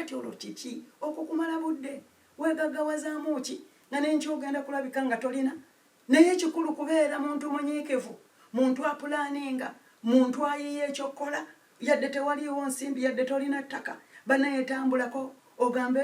kati olwo kiki okukumala budde wegagawazaamu ki nga nenkyogenda kulabika nga tolina naye ekikulu kubeera muntu munyiikivu muntu apulaninga muntu ayiye ekyokukola yadde tewaliiwo nsimbi yadde tolina ttaka banaye tambulako ogambe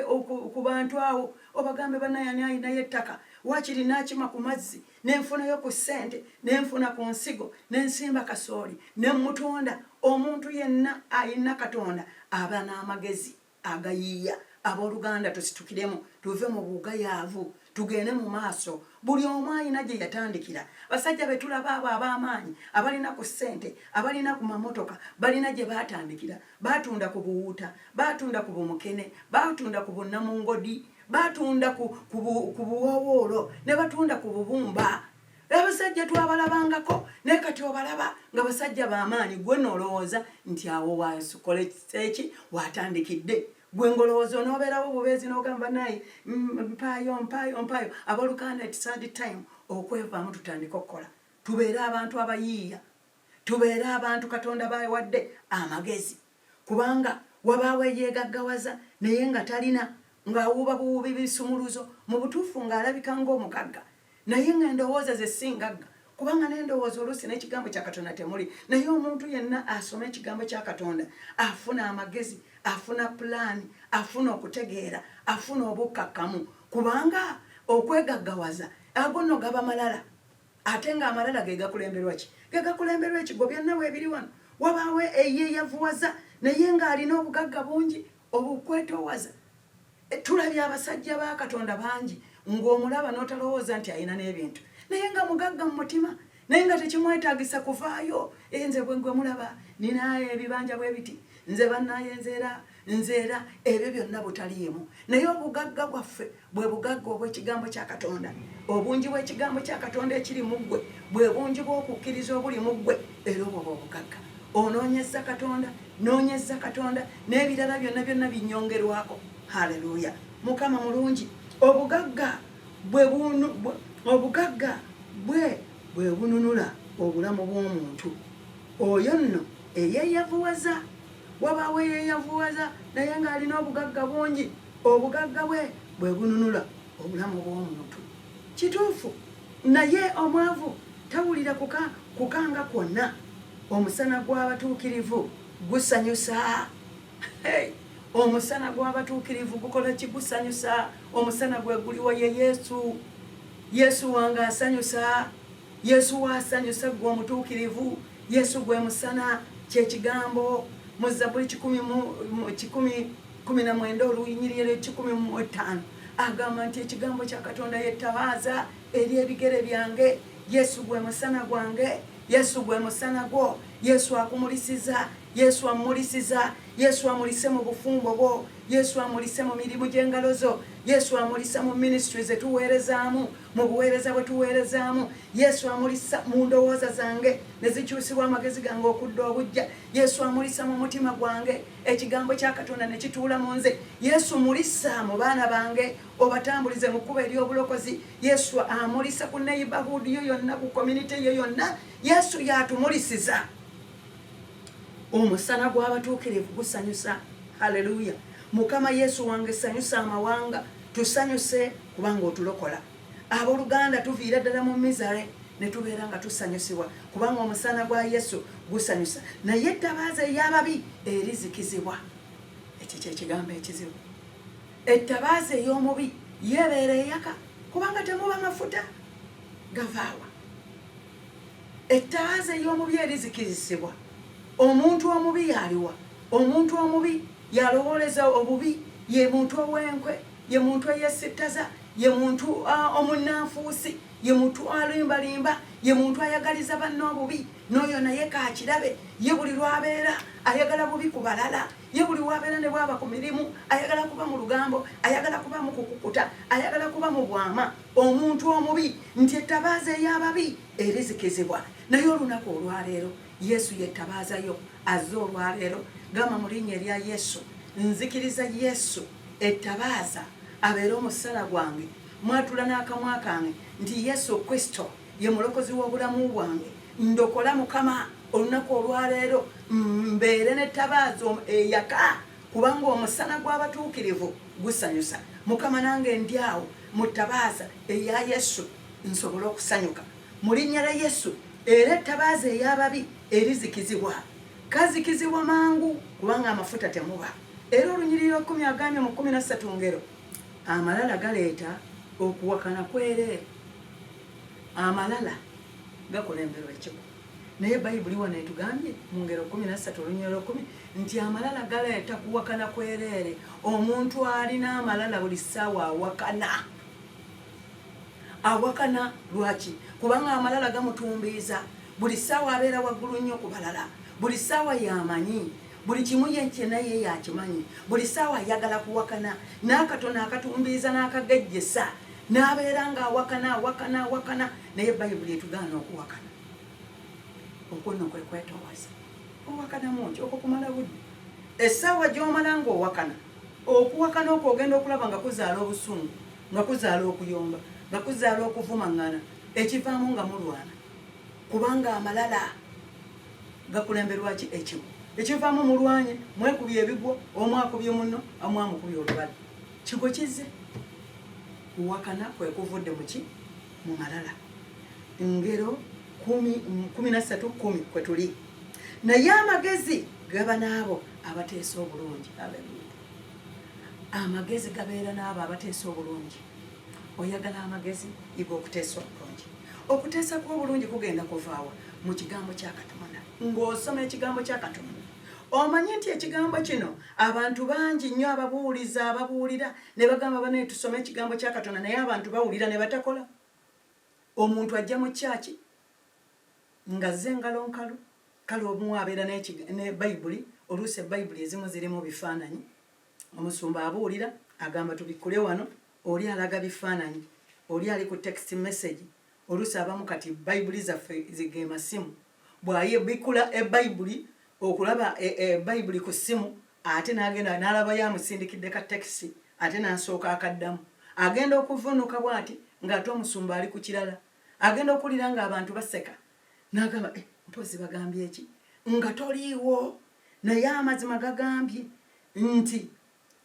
ku bantu awo obagambe banaye ani ayinayo ettaka wakiri nakima ku mazzi nenfunayo ku ssente nenfuna ku nsigo nensimba kasooli nemutunda omuntu yenna ayina katonda aba n'amagezi agayiiya abooluganda tusitukiremu tuve mu bugayaavu tugende mu maaso buli omu ayina gye yatandikira basajja be tulaba abo ab'amaanyi abalina ku ssente abalina ku mamotoka balina gye baatandikira baatunda ku buwuuta baatunda ku bumukene baatunda ku bunnamungodi baatunda ku buwowoolo ne batunda ku bubumba abasajja twabalabangako naye kati obalaba nga basajja b'amaanyi gwe nolowooza nti awo wasukole eki watandikidde gwe ngolowooza onoobeerawo bubeezi n'ogamba naye mpaayo abooluganda it's hard time okwevaamu tutandika okukola tubeere abantu abayiiya tubeere abantu katonda bawadde amagezi kubanga wabaawo eyeegaggawaza naye nga talina ng'awuuba buwuubi bisumuluzo mu butuufu ng'alabika ng'omugagga naye ng'endowooza ze singagga kubanga n'endowooza oluusi n'ekigambo kya katonda temuli naye omuntu yenna asoma ekigambo kya katonda afuna amagezi afuna pulaani afuna okutegeera afuna obukkakkamu kubanga okwegaggawaza ago nno gaba malala ate ng'amalala ge gakulemberwa ki ge gakulemberwa ekigo byonna weebiri wano wabaawo eyeeyavuwaza naye ng'alina obugagga bungi obukwetoowaza tulabye abasajja ba katonda bangi ng'omulaba n'otalowooza nti alina n'ebintu naye nga mugagga mu mutima naye nga tekimwetaagisa kuvaayo nze bwe gwe mulaba ninayo ebibanja bwe biti nze bannaye nzeera ebyo byonna butaliimu naye obugagga bwaffe bwe bugagga obw'ekigambo kya katonda obungi bw'ekigambo kya katonda ekiri mu ggwe bwe bungi bw'okukkiriza obuli mu ggwe era obwo obugagga onoonyeza katonda n'ebirala byonna binyongerwako haleluya mukama mulungi obugagga bwe bununula obulamu bw'omuntu oyo nno eyeeyavuwaza wabaawo eyeeyavuwaza naye ng'alina obugagga bungi obugagga bwe bununula obulamu bw'omuntu kituufu naye omwavu tawulira kukanga kwonna omusana gw'abatuukirivu gusanyusa omusana gw'abatuukirivu gukola kigusanyusa omusana gwe guliwo ye yesu wange asanyusa yesu wasanyusa gwe omutuukirivu yesu gwe musana kyekigambo mu Zabbuli 10:19 oluyinyiriro 15 agamba nti ekigambo kya katonda yettabaaza eri ebigere byange yesu gwe musana gwange yesu gwe musana gwo yesu akumulisiza yesu amulisiza yesu amulise mu bufumbo bwo yesu amulise mu mirimu gy'engalo zo yesu amulisa mu ministries etuweerezaamu mu buweereza bwe tuweerezaamu yesu amulisa mu ndowooza zange ne zikyusibwa amagezi gange okudda obujja yesu amulisa mu mutima gwange ekigambo kya katonda ne kituula mu nze yesu mulisa mu baana bange obatambulize mu kkubo ery'obulokozi yesu amulisa ku neighborhood yo yonna ku community yo yonna yesu yatumulisiza omusana gw'abatuukirivu gusanyusa haleluya mukama yesu wange sanyusa amawanga tusanyuse kubanga otulokola abooluganda tuviira ddala mu mizare ne tubeera nga tusanyusibwa kubanga omusana gwa yesu gusanyusa naye ettabaaza ey'ababi erizikizibwa ekyo kyekigambo ekizibu ettabaaza ey'omubi yeebeera eyaka kubanga temuba mafuta gavaawa ettabaaza ey'omubi erizikizibwa omuntu omubi yaliwa omuntu omubi yalowooleza obubi ye muntu ow'enkwe ye muntu eyesittaza ye muntu omunnanfuusi ye muntu alimbalimba ye muntu ayagaliza banne obubi n'oyo naye kakirabe ye buli lwabeera ayagala bubi ku balala ye buli wabeera ne bwaba ku mirimu ayagala kuba mu lugambo ayagala kuba mu kukukuta ayagala kuba mu bwama omuntu omubi nti ettabaaza ey'ababi erizikizibwa naye olunaku olwaleero yesu yettabaazayo azze olwaleero gamba mu linnya erya yesu nzikiriza yesu ettabaaza abeere omusala gwange mwatula n'akamwa kange nti yesu kristo ye mulokozi w'obulamu bwange ndokola mukama olunaku olwaleero mbeere n'ettabaaza eyaka kubanga omusana gw'abatuukirivu gusanyusa. Mukama nange ndyawo mu ttabaaza eya Yesu nsobole okusanyuka mu linnya lya Yesu. Era ettabaaza ey'ababi erizikizibwa, kazikizibwa mangu kubanga amafuta temuba. Era olunyiriri 10 agambye mu 13 ngero, amalala galeeta okuwakana kwereere. Amalala gakulemberwa ekigo. Naye Bayibuli wano etugambye mu ngero 13 olunyiriri 10 nti amalala galeeta kuwakana kwereere. Omuntu alina amalala buli ssaawa awakana. Awakana lwaki? Kubanga amalala gamutumbiiza. Buli ssaawa abeera waggulu nnyo ku balala. Buli ssaawa yamanyi. Buli kimu yenche naye yakimanyi. Buli ssaawa ayagala kuwakana. N'akatono akatumbiiza n'akagejjesa. N'abeera ng'awakana. Naye Bayibuli etugaana okuwakana. Okwo nno kwe kwetoowaza. Owakana mungi okwo kumala budde. Essaawa gy'omala ng'owakana. Okuwakana okwo ogenda okulaba nga kuzaala obusungu, nga kuzaala okuyomba, nga kuzaala okuvumaŋŋana, ekivaamu nga mulwana. Kubanga amalala gakulemberwa ki ekigo. Ekivaamu mulwanye, mwekubye ebigwo, omu akubye munno, omu amukubye olubale. Kigo kizze. Kuwakana kwe kuvudde mu ki? Mu malala. Ngero 13:10 kwe tuli. Naye amagezi gaba n'abo abateesa obulungi. Haleluya. Amagezi gabeera n'abo abateesa obulungi. Oyagala amagezi igo okuteesa obulungi. Okuteesa kw'obulungi kugenda kuvaawa mu kigambo kya Katonda. Ng'osoma ekigambo kya Katonda, omanyi nti ekigambo kino abantu bangi nnyo ababuulira ne bagamba bane tusome ekigambo kya Katonda, naye abantu bawulira ne batakola. Omuntu ajja mu kyaki nga zze engalo nkalu, kale omu abeera ne Bayibuli, oluusi Bayibuli ezimu zirimu bifaananyi. Omusumba abuulira agamba tubikule wano, oli alaga bifaananyi, oli ali ku text message. Oluusi abamu kati Bayibuli zaffe zige masimu. Bw'ayebikula ebayibuli okulaba ebayibuli ku ssimu, ate n'agenda n'alaba yamusindikidde ka tekisi, ate n'asooka akaddamu. Agenda okuvunuka bw'ati ng'ate omusumba ali ku kirala. Agenda okulira ng'abantu baseka. N'agamba mpozi bagambye eki? Nga toliiwo. Naye amazima gagambye nti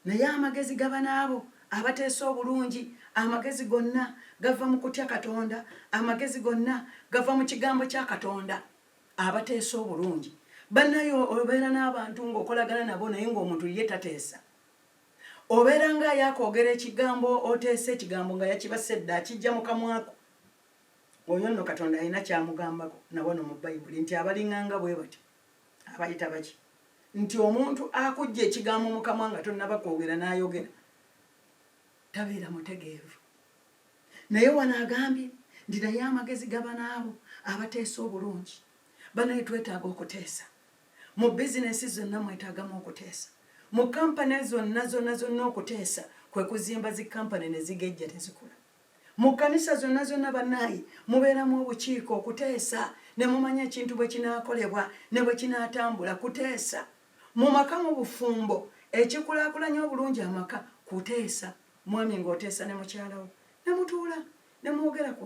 naye amagezi gaba n'abo abateesa obulungi. Amagezi gonna gava mu kutya Katonda. Amagezi gonna gava mu kigambo kya Katonda. Abateesa obulungi. Bannayo obeera n'abantu ng'okolagana nabo naye ng'omuntu ye tateesa. Obeera nga yakoogera ekigambo, oteesa ekigambo nga yakibasedde akijja mu kamwako. Oyo nno Katonda alina kyamugambako nabo no mu Bayibuli nti abalinganga bwe bati abayita baki nti omuntu akujja ekigambo mu kamwa nga tonnaba kwogera n'ayogera tabeera mutegeevu. Naye wano agambye nti naye amagezi gaba n'abo abateesa obulungi. Banaye twetaaga okuteesa. Mu bizinesi zonna mwetaagamu okuteesa. Mu kampani zonna okuteesa kwe kuzimba zi kampani ne zigejja tezikula. Mu kanisa zonna bannaye mubeeramu obukiiko okuteesa ne mumanya ekintu bwe kinaakolebwa ne bwe kinaatambula kuteesa. Mu maka mu bufumbo ekikulaakulanya obulungi amaka kuteesa. Mwami ng'oteesa ne mukyalawo ne mutuula ne mwogera ku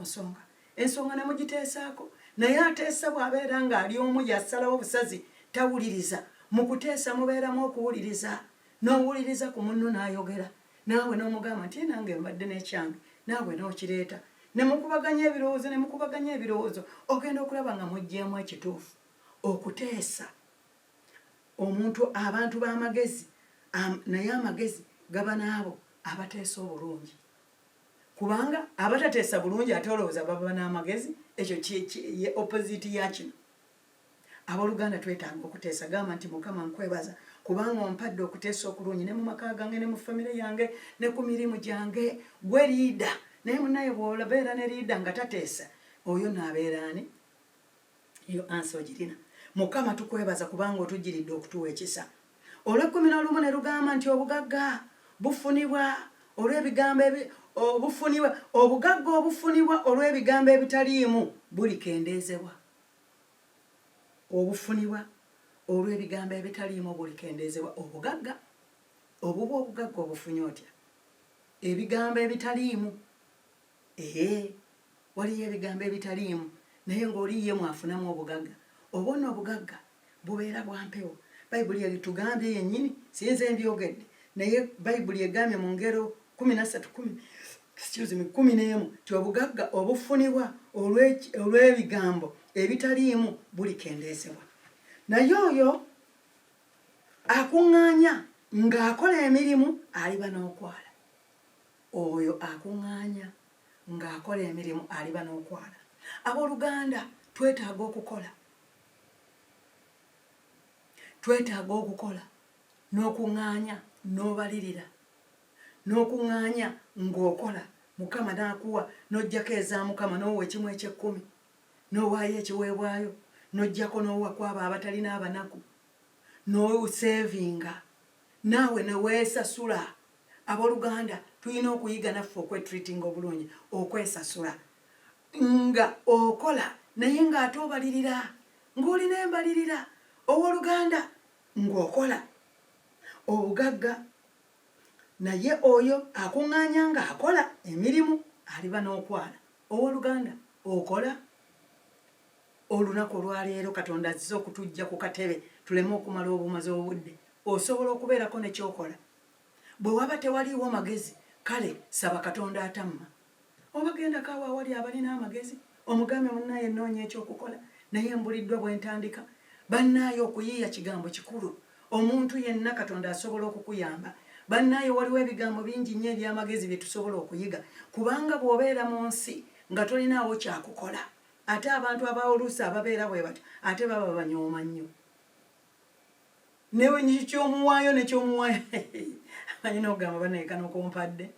ensonga ne mugiteesaako. Naye ateesa bw'abeera ng'ali omu yasalawo obusazi tawuliriza. Mu kuteesa mubeeramu okuwuliriza. N'owuliriza ku munno n'ayogera. Naawe n'omugamba nti nange mbadde n'ekyange. Naawe n'okireeta. Ne mukubaganya ebirowoozo. Ogenda okulaba nga muggyemu ekituufu. Okuteesa. Abantu b'amagezi. Naye amagezi gaba n'abo abateesa obulungi. Kubanga abatateesa bulungi ate olowooza baba n'amagezi. Ekyo ye opposite ya kino. Abooluganda twetaaga okuteesa. Gamba nti Mukama nkwebaza kubanga ompadde okuteesa okulungi ne mu maka gange ne mu famire yange ne ku mirimu gyange. Gwe liida. Naye munaye bw'olabeera ne liida nga tateesa oyo n'abeera ani? Yo ansi ogirina. Mukama tukwebaza kubanga otugiridde okutuwa ekisa. Olw'11 ne lugamba nti obugagga bufunibwa olw'ebigambo obugagga obufunibwa olw'ebigambo ebitaliimu bulikendeezebwa. Obufunibwa olw'ebigambo ebitaliimu bulikendeezebwa. Obugagga obugagga obufunye otya? Ebigambo ebitaliimu. Waliyo ebigambo ebitaliimu naye ng'oli ye mwafunamu obugagga. Obwonna obugagga bubeera bwa mpewo. bayibuli yalitugambye yennyini sinze mbyogedde naye bayibuli egambye mu ngero 13:11 ti obugagga obufunibwa olw'ebigambo ebitaliimu bulikendeezebwa. Naye oyo akuŋŋaanya ng'akola emirimu aliba n'okwala. Oyo akuŋŋaanya ng'akola emirimu aliba n'okwala. Abooluganda twetaaga okukola. Twetaaga okukola n'okuŋŋaanya n'obalirira n'okuŋŋaanya ng'okola. Mukama n'akuwa n'oggyako eza Mukama n'owa ekimu eky'ekkumi n'owaayo ekiweebwayo n'oggyako n'owa kwabo abatalina abanaku n'oseevinga naawe ne weesasula. Abooluganda tulina okuyiga naffe okwetreatinga obulungi, okwesasula nga okola naye ng'ate obalirira ng'olina embalirira. Owooluganda ng'okola obugagga. Naye oyo akuŋŋaanya ng'akola emirimu aliba n'okwala. Owooluganda okola. Olunaku olwaleero Katonda azze okutujja ku katebe tuleme okumala obumaze obudde. Osobola okubeerako ne kyokola. Bwe waba tewaliiwo magezi kale saba Katonda atamma. Obagendako awo awali abalina amagezi omugambe munnaaye nnoonya ekyokukola naye mbuliddwa bwe ntandika. Bannaaye okuyiiya kigambo kikulu. Omuntu yenna Katonda asobola okukuyamba. Bannaaye waliwo ebigambo bingi nnyo eby'amagezi bye tusobola okuyiga kubanga bw'obeera mu nsi nga tolinaawo kyakukola ate abantu abaoluusi ababeera bwe batyo ate baba banyooma nnyo. Newe kyomuwaayo nekyomuwaayo alina okugamba baneka n'okumpadde.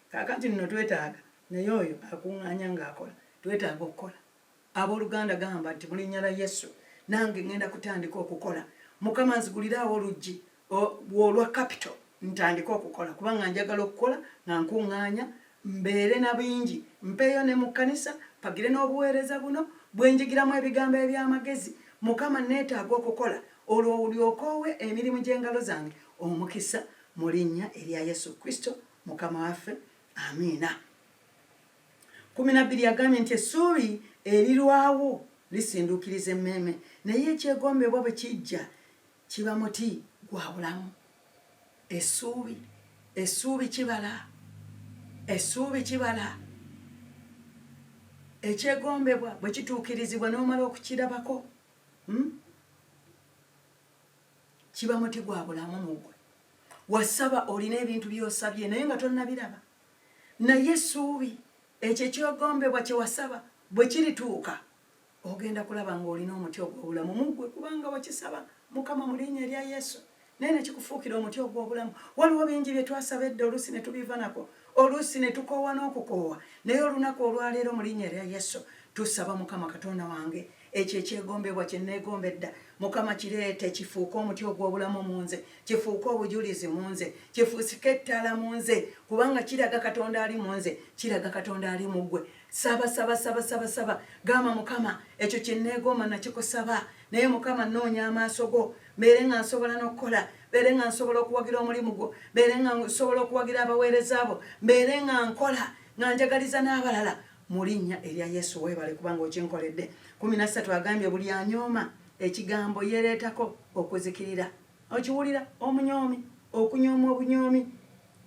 Kaakati nno twetaaga naye oyo akuŋŋaanya ng'akola. Twetaaga okukola. Abooluganda gamba nti mu linnya la Yesu nange ngenda kutandika okukola. Mukama nziguliraawo oluggi olwa kapito ntandika okukola kubanga njagala okukola nga nkuŋŋaanya mbeere na bingi mpeeyo ne mu kkanisa pagire n'obuweereza buno bwenjigiramu ebigambo eby'amagezi. Mukama neetaaga okukola olwo olyokoowe emirimu gy'engalo zange omukisa mu linnya erya Yesu Kristo Mukama waffe. Amiina. 12 agambye nti essuubi erirwawo lisinduukiriza emmeeme naye ekyegombebwa bwe kijja kiba muti gwa bulamu. Essuubi kibala. Essuubi kibala. Ekyegombebwa bwe kituukirizibwa n'omala okukirabako kiba muti gwa bulamu mu ggwe. Wasaba olina ebintu by'osabye naye nga tonnabiraba. Naye essuubi ekyo ekyegombebwa kye wasaba bwe kirituuka ogenda kulaba ng'olina omuti ogw'obulamu mu ggwe kubanga wakisaba Mukama mu linnya erya Yesu naye ne kikufuukira omuti ogw'obulamu. Waliwo bingi bye twasaba edda oluusi ne tubiva nako oluusi ne tukoowa n'okukoowa naye olunaku olwaleero mu linnya erya Yesu tusaba Mukama Katonda wange ekyo ekyegombebwa kye neegombedda Mukama kireete kifuuke omuti ogw'obulamu mu nze, kifuuke obujulizi mu nze, kifuusike ettala mu nze kubanga kiraga Katonda ali mu nze, kiraga Katonda ali mu ggwe. Saba gamba Mukama ekyo kye neegomba nakikusaba naye Mukama nnoonya amaaso go mbeere nga nsobola n'okukola, mbeere nga nsobola okuwagira omulimu gwo, mbeere nga nsobola okuwagira abaweereza abo, mbeere nga nkola nga njagaliza n'abalala mu linnya erya Yesu. Weebale kubanga okinkoledde. 13 agambye buli anyooma ekigambo yeereetako okuzikirira. Okiwulira omunyoomi okunyooma obunyoomi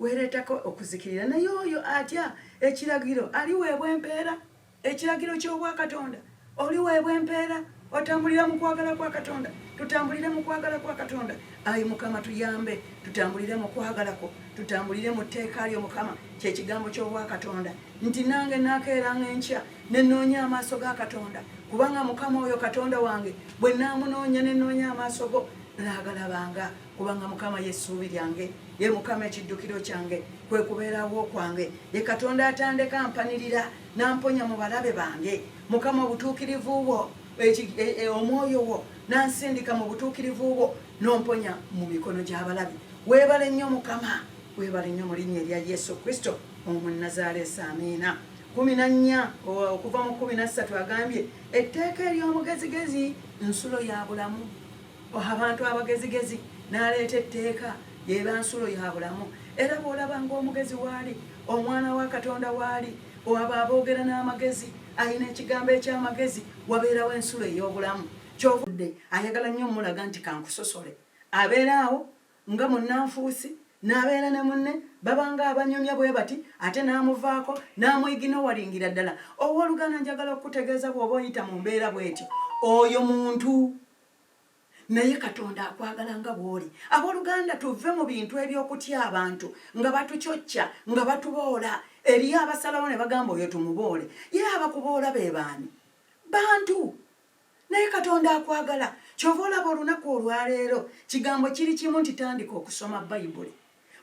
weereetako okuzikirira. Naye oyo atya ekiragiro aliweebwa empeera. Ekiragiro ky'obwa Katonda oliweebwa empeera. Otambulira mu kwagala kwa Katonda. Tutambulire mu kwagala kwa Katonda. Ayi Mukama tuyambe tutambulire mu kwagala kwo, tutambulire mu tteeka lyo Mukama kye kigambo ky'obwa Katonda. Nti nange naakeeranga enkya ne nnoonya amaaso ga Katonda kubanga Mukama oyo Katonda wange bwe naamunoonya ne nnoonya amaaso go naagalabanga kubanga Mukama ye ssuubi lyange, ye Mukama ekiddukiro kyange, kwe kubeerawo kwange, ye Katonda atandeka ampanirira n'amponya mu balabe bange. Mukama obutuukirivu bwo omwoyo wo nansindika mu butuukirivu bwo n'omponya mu mikono gy'abalabi. Weebale nnyo Mukama, weebale nnyo mu linnya erya Yesu Kristo Omunnazaaleesi. Amiina. 14 okuva mu 13 agambye etteeka ery'omugezigezi nsulo ya bulamu. Abantu abagezigezi n'aleeta etteeka lyeba nsulo ya bulamu. Era bw'olaba ng'omugezi waali, omwana wa Katonda waali, aba aboogera n'amagezi, alina ekigambo eky'amagezi, wabeerawo ensulo ey'obulamu. kyovudde ayagala nnyo omulaga nti kankusosole abeera awo nga munnanfuusi n'abeera ne munne babanga abanyumya bwe bati ate n'amuvaako n'amwigina owalingira ddala. Owooluganda njagala okutegeeza bw'oba oyita mu mbeera bw'etyo oyo muntu naye Katonda akwagala nga bw'oli. Abooluganda tuve mu bintu eby'okutya abantu nga batucocca nga batuboola. Eriyo abasalawo ne bagamba oyo tumuboole, ye abakuboola be baani? Bantu. Naye Katonda akwagala. Kyova olaba olunaku olwaleero kigambo kiri kimu nti tandika okusoma Bayibuli.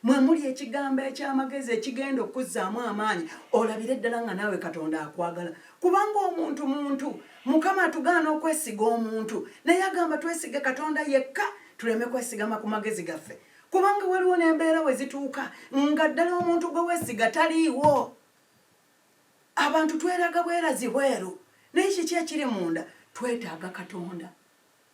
Mwe muli ekigambo eky'amagezi ekigenda okuzzaamu amaanyi olabire ddala nga naawe Katonda akwagala. Kubanga omuntu muntu Mukama atugaana okwesiga omuntu naye agamba twesige Katonda yekka tuleme kwesigama ku magezi gaffe. Kubanga waliwo n'embeera we zituuka nga ddala omuntu gwe weesiga taliiwo. Abantu tweraga bwerazi bweru naye kiki ekiri munda? Twetaaga Katonda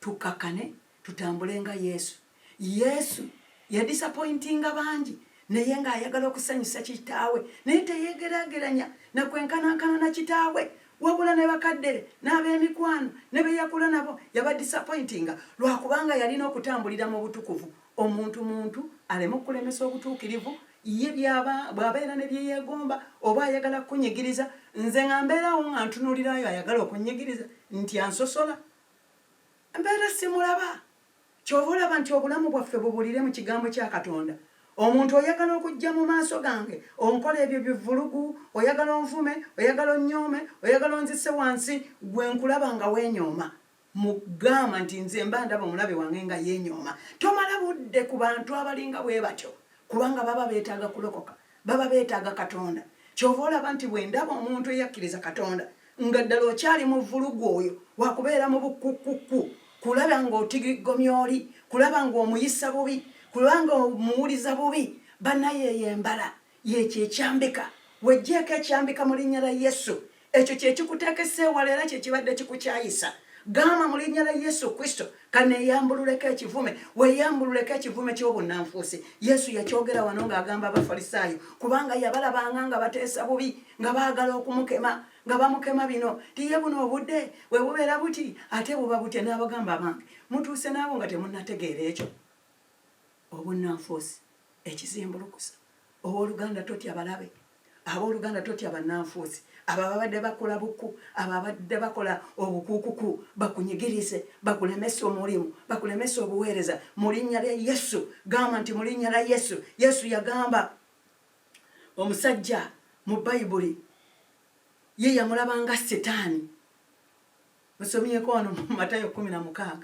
tukakane tutambule nga Yesu. Yesu yadisappointinga bangi naye ng'ayagala okusanyusa kitaawe naye teyegeraageranya nakwenkanankana na kitaawe wabula ne bakadde n'ab'emikwano ne be yakula nabo yabadisappointinga lwakubanga yalina okutambulira mu butukuvu. Omuntu aleme okulemesa obutuukirivu ye bw'abeera ne bye yeegomba oba ayagala kunyigiriza. Nze nga mbeerawo nga ntunuulirayo ayagala okunyigiriza nti ansosola mbeera simulaba. Kyova olaba nti obulamu bwaffe bubulire mu kigambo kya Katonda. Omuntu oyagala okujja mu maaso gange onkola ebyo bivulugu, oyagala onvume, oyagala onnyoome, oyagala onzise wansi, gwe nkulaba nga weenyooma. Mugamba nti nze mba ndaba omulabe wange nga yeenyooma. Tomala budde ku bantu abalinga bwe batyo kubanga baba beetaaga kulokoka, baba beetaaga Katonda. Kyova olaba nti bwe ndaba omuntu eyakkiriza Katonda nga ddala okyali mu vulugu oyo wakubeera mu bukukukku, kulaba ng'otigigomya oli, kulaba ng'omuyisa bubi, kulaba ng'omuwuliza bubi, bannayeyembala yekyo ekyambika. Wejjeeko ekyambika mu linnya lya Yesu. Ekyo kye kikuteekesa ewala era kye kibadde kikukyayisa. Gamba mu linnya lya Yesu Kristo kaneeyambululeko ekivume, weeyambululeko ekivume ky'obunnanfuusi. Yesu yakyogera wano ng'agamba Abafalisaayo kubanga yabalabanga nga bateesa bubi nga baagala okumukema nga bamukema bino tiye buno obudde we bubeera buti ate buba butya. N'abagamba abange mutuuse naabo nga temunnategeera ekyo. Obunnanfuusi ekizimbulukusa. Owooluganda totya balabe, abooluganda totya bannanfuusi. Abo ababadde bakola bukku, abo abadde bakola obukuukuku bakunyigirize, bakulemesa omulimu, bakulemesa obuweereza. Mu linnya lya Yesu gamba nti mu linnya lya Yesu. Yesu yagamba omusajja mu Bayibuli ye yamulabanga Setaani. Musomyeko wano mu Matayo 16.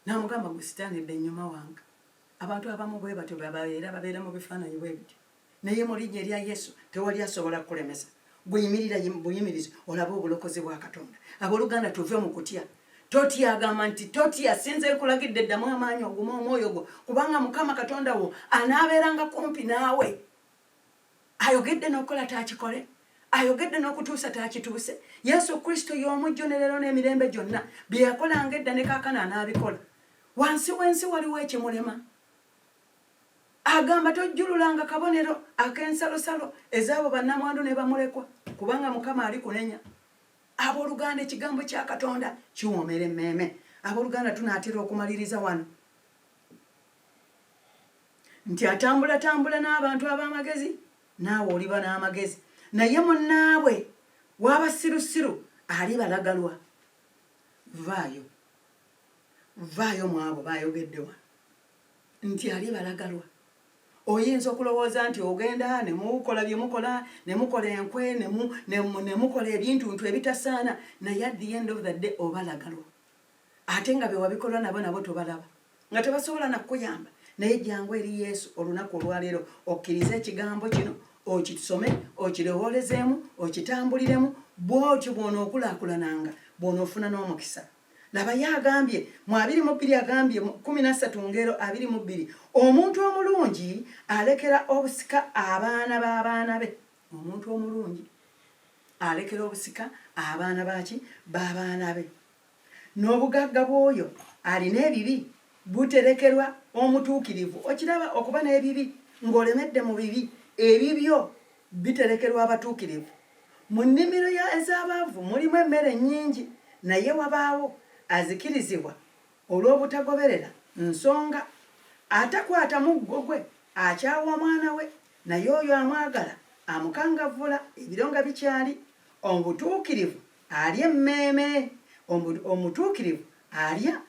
N'amugamba gwe Setaani dda ennyuma wange. Abantu abamu bwe batyo babeera mu bifaananyi bwe bityo. Naye mu linnya lya Yesu tewali asobola kulemesa. Bweyimirira buyimirize olabe obulokozi bwa Katonda. Abooluganda tuve mu kutya. Totya agamba nti totya, sinze nkulagidde ddamu amaanyi oguma omwoyo gwo kubanga Mukama Katonda wo anaabeeranga kumpi naawe. Ayogedde n'okola taakikole, ayogedde n'okutuusa taakituuse. Yesu Kristo y'omujjo ne leero n'emirembe gyonna bye yakolanga edda ne kaakano anaabikola. Wansi w'ensi waliwo ekimulema. Agamba tojjululanga kabonero ak'ensalosalo ezaabo bannamwandu ne bamulekwa kubanga Mukama ali kunenya. Abooluganda ekigambo kya Katonda kiwoomera emmeeme. Abooluganda tunaatera okumaliriza wano nti atambula n'abantu ab'amagezi naawe oliba n'amagezi naye munnaabwe w'abasirusiru alibalagalwa. Vaayo mwabo bayogedde wano nti alibalagalwa. Oyinza okulowooza nti ogenda ne mukola bye mukola, ne mukola enkwe, ne mukola ebintu ebitasaana naye at the end of the day obalagalwa. Ate nga be wabikola nabo tobalaba nga tebasobola nakuyamba. Naye jangu eri Yesu olunaku olwaleero okkirize ekigambo kino, okisome, okirowoolezeemu, okitambuliremu, bw'otyo bw'onookulaakulananga, bw'onoofuna n'omukisa. Laba ye agambye mu 22 agambye 13 ngero 22 omuntu omulungi alekera obusika abaana b'abaana be. Omuntu omulungi alekera obusika abaana baki b'abaana be. N'obugagga bw'oyo alina ebibi buterekerwa omutuukirivu. Okiraba okuba n'ebibi ng'olemedde mu bibi ebibyo biterekerwa abatuukirivu. Mu nnimiro ez'abaavu mulimu emmere nnyingi naye wabaawo azikirizibwa olw'obutagoberera nsonga atakwata muggo gwe akyawa omwana we, naye oyo amwagala amukangavvula ebiro nga bikyali. Omutuukirivu alya emmeeme, omutuukirivu alya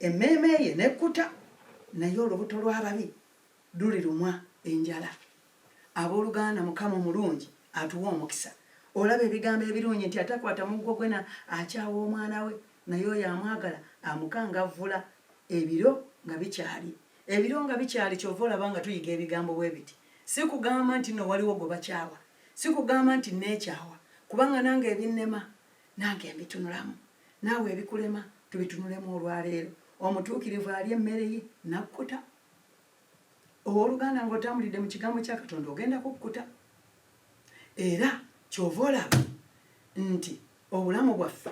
emmeeme ye nekkuta, naye olubuto lw'ababi lulirumwa enjala. Abooluganda, Mukama omulungi atuwa omukisa. Olaba ebigambo ebirungi nti atakwata muggo gwe akyawa omwana we, naye oyo amwagala amukangavvula ebiro nga bikyali. Ebiro nga bikyali kyova olaba nga tuyiga ebigambo bwe biti. Si kugamba nti no waliwo gwe bakyawa, si kugamba nti neekyawa, kubanga nange ebinnema nange mbitunulamu, naawe ebikulema tubitunulemu olwaleero. Omutuukirivu alya emmere ye nakkuta. Owooluganda ng'otambulidde mu kigambo kya Katonda ogenda kukkuta. Era kyova olaba nti obulamu bwaffe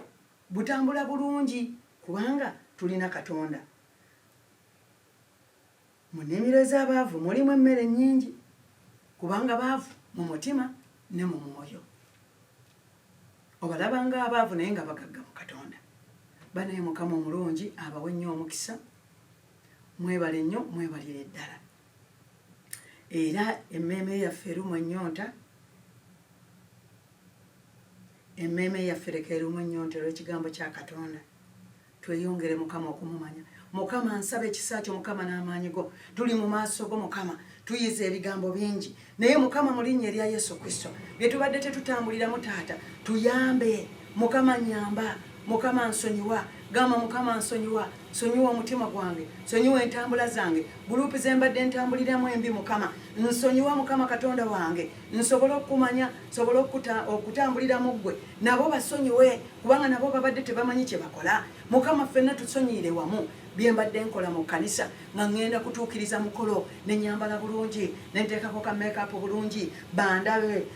butambula bulungi kubanga tulina Katonda. Mu nnimiro ez'abaavu mulimu emmere nnyingi kubanga baavu mu mutima ne mu mwoyo. Obalaba ng'abaavu naye nga bagagga mu Katonda. Banaye Mukama omulungi abawe nnyo omukisa. Mwebale nnyo, mwebalire ddala. Era emmeeme yaffe erumwa ennyonta, emmeeme yaffe leka erumwa ennyonta olw'ekigambo kya Katonda. Tweyongere Mukama okumumanya. Mukama nsaba ekisa kyo Mukama n'amaanyi go. Tuli mu maaso go Mukama, tuyize ebigambo bingi. Naye Mukama mu linnya erya Yesu Kristo bye tubadde tetutambuliramu Taata, tuyambe. Mukama nyamba, Mukama nsonyiwa. Gamba Mukama nsonyiwa, sonyiwa omutima gwange, sonyiwa entambula zange, guruupu ze mbadde ntambuliramu embi Mukama. Nsonyiwa Mukama Katonda wange, nsobola okumanya, nsobola okutambuliramu ggwe. Nabo basonyiwe kubanga nabo babadde tebamanyi kye bakola. Mukama ffenna tusonyiire wamu bye mbadde nkola mu kkanisa nga ngenda kutuukiriza mukolo ne nyambala bulungi ne nteekako ka make-up bulungi bandabe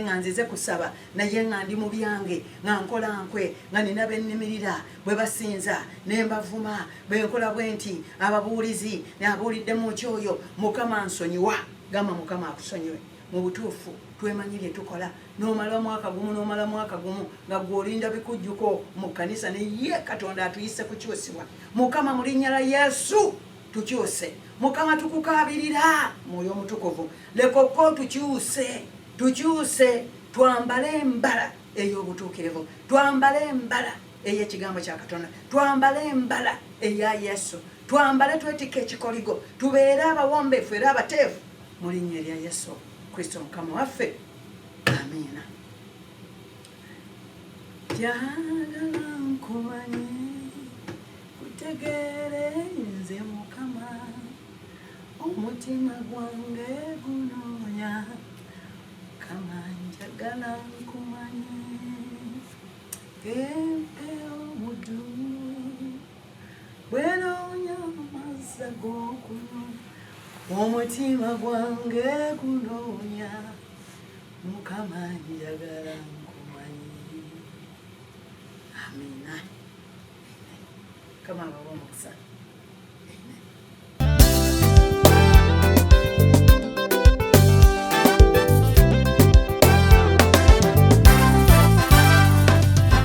nga nzize kusaba naye nga ndi mu byange nga nkola nkwe nga nina bennimirira bwe basinza ne mbavuma bwe nkola bwe nti ababuulizi abuuliddemu kyoyo. Mukama nsonyiwa. Gamba Mukama akusonyiwe. Mu butuufu twemanyi bye tukola n'omala mwaka gumu nga gw'olinda bikujjuko mu kkanisa naye Katonda atuyise kukyusibwa. Mukama mu linnya la Yesu tukyuse. Mukama tukukaabirira Mwoyo Omutukuvu, leka okko tukyuse twambale embala ey'obutuukirivu, twambale embala ey'ekigambo kya Katonda, twambale embala eya Yesu, twambale twetike ekikoligo, tubeere abawombeefu era abateefu mu linnya erya Yesu Kristo Mukama waffe. Amiina. Njagala nkumanye kutegeere nze Mukama, omutima gwange gunoonya. Mukama njagala nkumanye empewo omuddu bwenoonya amazzi ag'okunywa. Omutima gwange gunoonya. Mukama njagala nkumanyi. Amiina. Mukama abawe omukisa.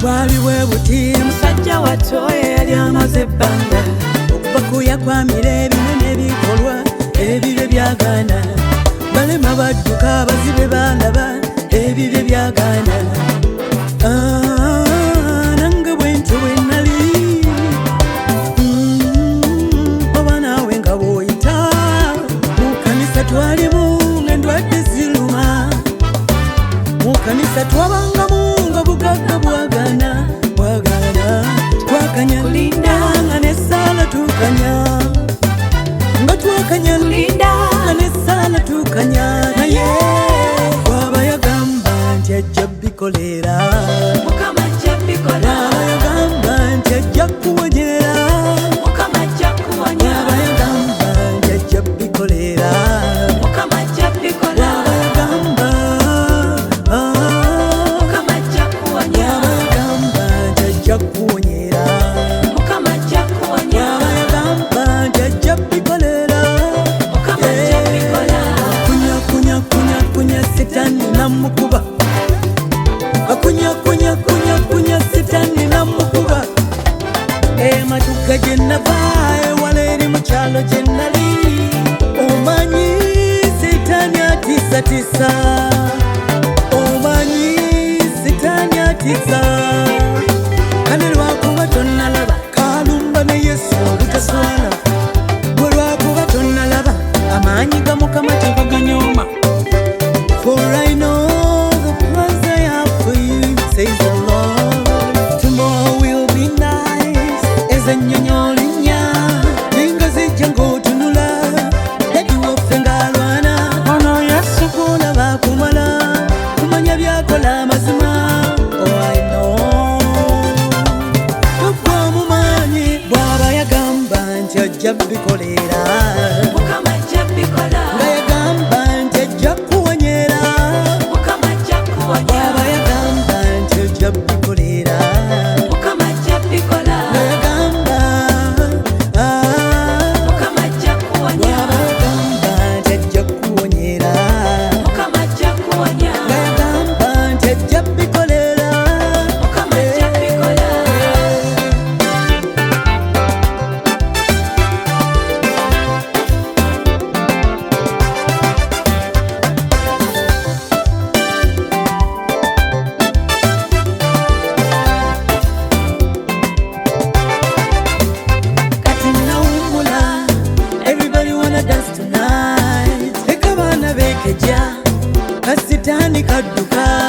Bwali bwe buti musajja watooye yali amaze ebbanga okubakuya kwamira ebinene ebikolwa ebibe byagana. Balema badduka abazibe balaba ebibe byagana. Nange bwentyo bwe nali oba naawe nga bw'oyita mu kkanisa twalimu ng'endwadde ziruma. Mu kkanisa twabangamu nga bugagga bwagana. Twakanya kulinda nga n'essaala tukanya, nga twakanya kulinda nga n'essaala tukanya. Naye bw'aba yagamba nti ajja bikolera, Mukama ajja bikola. Bw'aba yagamba nti ajja kuwonyera, Mukama ajja kuwonya. Bw'aba yagamba nti ajja bikolera, Mukama ajja bikola. Bw'aba yagamba Mukama ajja kuwonya. Bw'aba yagamba nti ajja kuwonyera, Mukama ajja kuwonya. Bw'aba yagamba nti ajja bikolera, Mukama ajja bikola. Kunya Setaani namukuba, akunya atisa omanyi sitani atisa kale lwakuba tonnalaba kalumba ne Yesu obutaswala bwe lwakuba tonnalaba amaanyi ga Mukama tegaganyoma. For I know the plans I have for you, says the Lord. Tomorrow will be nice as a nyonyolinya ninga zijja ng'otunula dadi waffe ng'alwana ono Yesu kulaba kumala kumanya byakola amazima. Oh, I know tugwa mu maanyi bw'aba yagamba nti ajja bikolera Mukama ajja bikola nga yagamba nti ajja kuwonyera Mukama ajja kuwonya bw'aba yagamba nti ajja bikolera Mukama ajja bikola nga yagamba Mukama ajja kuwonya bw'aba yagamba nti ajja kuwonyera Mukama ajja kuwonya nga yagamba nti ajja bikolera Mukama ajja bikola. Kati nawummula, everybody wanna dance tonight. Leka baana beekeja, kasitaani kadduka.